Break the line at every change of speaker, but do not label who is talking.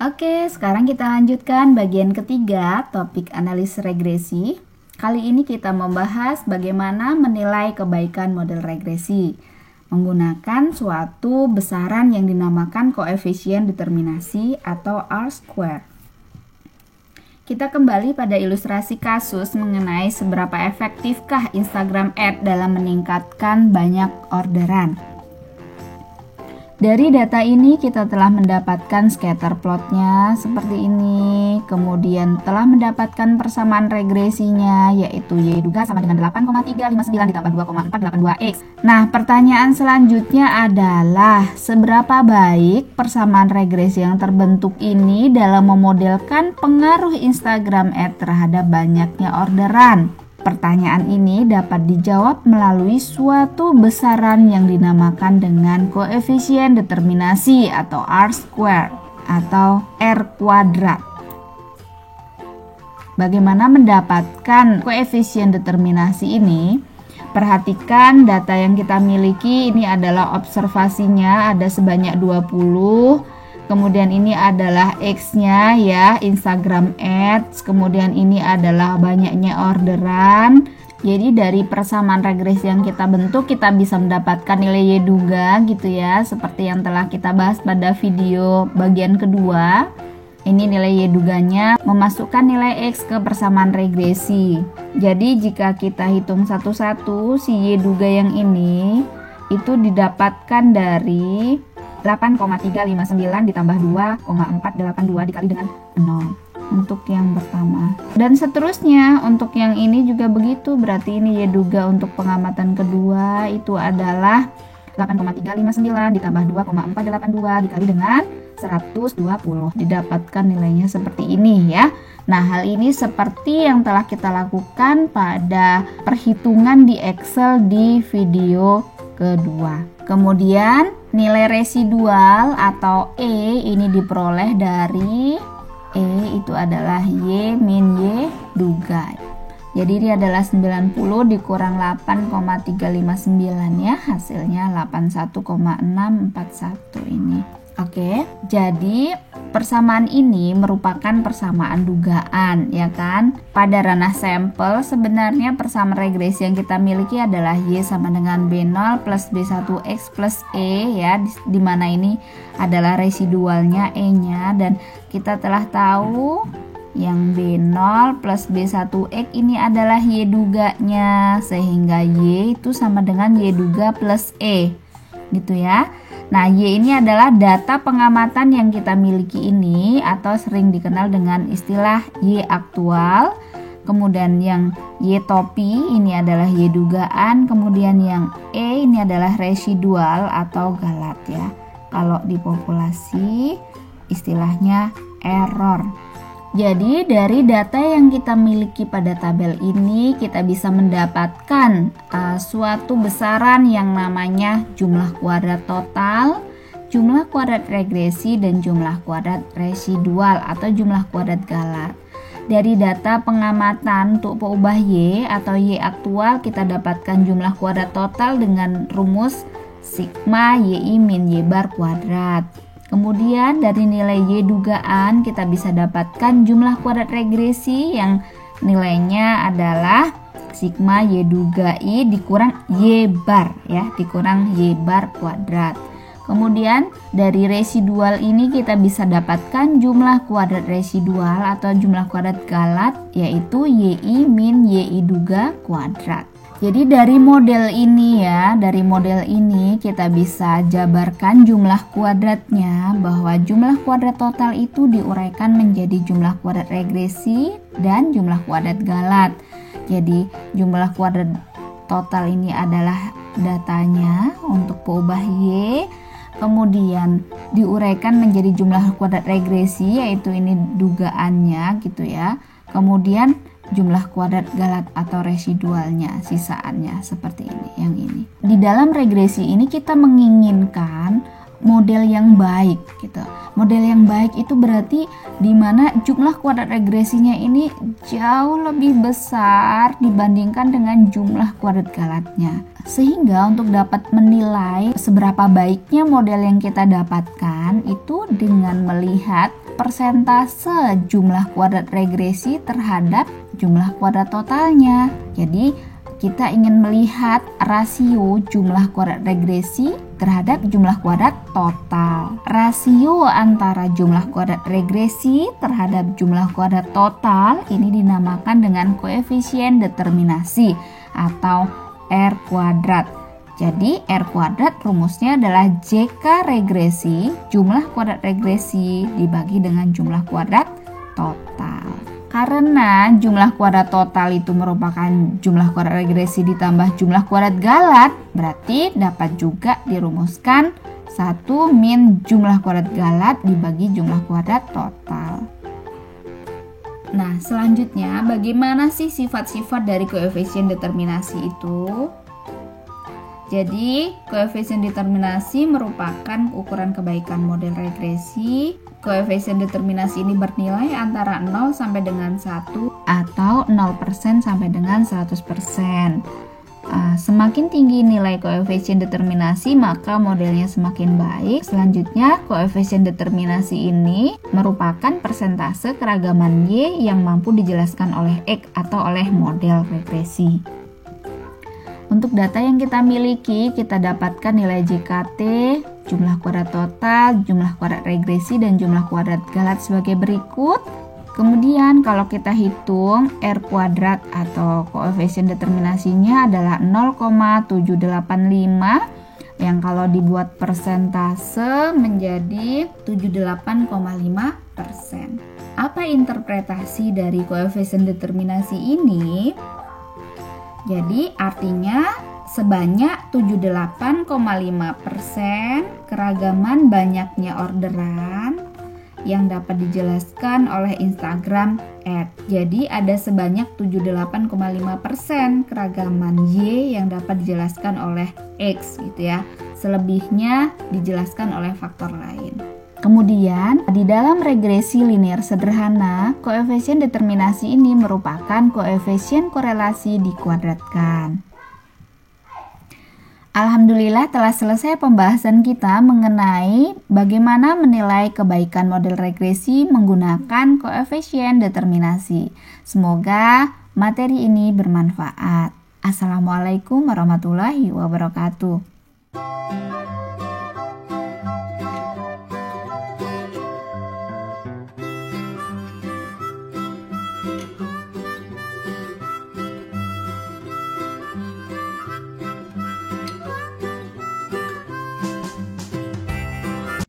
Oke, sekarang kita lanjutkan bagian ketiga, topik analisis regresi. Kali ini kita membahas bagaimana menilai kebaikan model regresi menggunakan suatu besaran yang dinamakan koefisien determinasi atau R-square. Kita kembali pada ilustrasi kasus mengenai seberapa efektifkah Instagram Ads dalam meningkatkan banyak orderan. Dari data ini kita telah mendapatkan scatter plotnya seperti ini, kemudian telah mendapatkan persamaan regresinya yaitu Y duga sama dengan 8,359 ditambah 2,482X. Nah, pertanyaan selanjutnya adalah seberapa baik persamaan regresi yang terbentuk ini dalam memodelkan pengaruh Instagram Ads terhadap banyaknya orderan. Pertanyaan ini dapat dijawab melalui suatu besaran yang dinamakan dengan koefisien determinasi atau R-square atau R kuadrat. Bagaimana mendapatkan koefisien determinasi ini? Perhatikan data yang kita miliki, ini adalah observasinya ada sebanyak 20. Kemudian ini adalah X-nya ya, Instagram Ads. Kemudian ini adalah banyaknya orderan. Jadi dari persamaan regresi yang kita bentuk, kita bisa mendapatkan nilai Y duga gitu ya, seperti yang telah kita bahas pada video bagian kedua. Ini nilai Y duganya memasukkan nilai X ke persamaan regresi. Jadi jika kita hitung satu-satu, si Y duga yang ini itu didapatkan dari 8,359 ditambah 2,482 dikali dengan 0 untuk yang pertama. Dan seterusnya untuk yang ini juga begitu, berarti ini Y duga untuk pengamatan kedua itu adalah 8,359 ditambah 2,482 dikali dengan 120. Didapatkan nilainya seperti ini ya. Nah, hal ini seperti yang telah kita lakukan pada perhitungan di Excel di video kedua. Kemudian nilai residual atau E ini diperoleh dari E itu adalah Y min Y duga. Jadi ini adalah 90 dikurang 8,359 ya, hasilnya 81,641 ini. Oke, jadi persamaan ini merupakan persamaan dugaan ya kan. Pada ranah sampel sebenarnya persamaan regresi yang kita miliki adalah Y sama dengan B0 plus B1X plus E ya, di mana ini adalah residualnya E-nya, dan kita telah tahu yang B0 plus B1X ini adalah Y duganya, sehingga Y itu sama dengan Y duga plus E gitu ya. Nah, Y ini adalah data pengamatan yang kita miliki ini atau sering dikenal dengan istilah Y aktual. Kemudian yang Y topi ini adalah Y dugaan, kemudian yang E ini adalah residual atau galat ya. Kalau di populasi istilahnya error. Jadi dari data yang kita miliki pada tabel ini kita bisa mendapatkan suatu besaran yang namanya jumlah kuadrat total, jumlah kuadrat regresi, dan jumlah kuadrat residual atau jumlah kuadrat galat. Dari data pengamatan untuk peubah Y atau Y aktual kita dapatkan jumlah kuadrat total dengan rumus sigma YI min Y bar kuadrat. Kemudian dari nilai Y dugaan kita bisa dapatkan jumlah kuadrat regresi yang nilainya adalah sigma Y duga I dikurang Y bar ya, dikurang Y bar kuadrat. Kemudian dari residual ini kita bisa dapatkan jumlah kuadrat residual atau jumlah kuadrat galat yaitu YI min YI duga kuadrat. Jadi dari model ini ya, dari model ini kita bisa jabarkan jumlah kuadratnya, bahwa jumlah kuadrat total itu diuraikan menjadi jumlah kuadrat regresi dan jumlah kuadrat galat. Jadi jumlah kuadrat total ini adalah datanya untuk peubah Y, kemudian diuraikan menjadi jumlah kuadrat regresi yaitu ini dugaannya gitu ya. Kemudian jumlah kuadrat galat atau residualnya, sisaannya seperti ini, yang ini. Di dalam regresi ini kita menginginkan model yang baik gitu. Model yang baik itu berarti di mana jumlah kuadrat regresinya ini jauh lebih besar dibandingkan dengan jumlah kuadrat galatnya. Sehingga untuk dapat menilai seberapa baiknya model yang kita dapatkan itu dengan melihat persentase jumlah kuadrat regresi terhadap jumlah kuadrat totalnya. Jadi kita ingin melihat rasio jumlah kuadrat regresi terhadap jumlah kuadrat total. Rasio antara jumlah kuadrat regresi terhadap jumlah kuadrat total ini dinamakan dengan koefisien determinasi atau R kuadrat. Jadi R kuadrat rumusnya adalah JK regresi, jumlah kuadrat regresi dibagi dengan jumlah kuadrat total. Karena jumlah kuadrat total itu merupakan jumlah kuadrat regresi ditambah jumlah kuadrat galat, berarti dapat juga dirumuskan 1 min jumlah kuadrat galat dibagi jumlah kuadrat total. Nah, selanjutnya bagaimana sih sifat-sifat dari koefisien determinasi itu? Jadi, koefisien determinasi merupakan ukuran kebaikan model regresi. Koefisien determinasi ini bernilai antara 0 sampai dengan 1 atau 0% sampai dengan 100%. Semakin tinggi nilai koefisien determinasi, maka modelnya semakin baik. Selanjutnya, koefisien determinasi ini merupakan persentase keragaman Y yang mampu dijelaskan oleh X atau oleh model regresi. Untuk data yang kita miliki, kita dapatkan nilai JKT, jumlah kuadrat total, jumlah kuadrat regresi, dan jumlah kuadrat galat sebagai berikut. Kemudian kalau kita hitung R kuadrat atau koefisien determinasinya adalah 0,785 yang kalau dibuat persentase menjadi 78,5%. Apa interpretasi dari koefisien determinasi ini? Jadi artinya sebanyak 78,5% keragaman banyaknya orderan yang dapat dijelaskan oleh Instagram @. Jadi ada sebanyak 78,5% keragaman Y yang dapat dijelaskan oleh X gitu ya. Selebihnya dijelaskan oleh faktor lain. Kemudian, di dalam regresi linear sederhana, koefisien determinasi ini merupakan koefisien korelasi dikuadratkan. Alhamdulillah telah selesai pembahasan kita mengenai bagaimana menilai kebaikan model regresi menggunakan koefisien determinasi. Semoga materi ini bermanfaat. Assalamualaikum warahmatullahi wabarakatuh.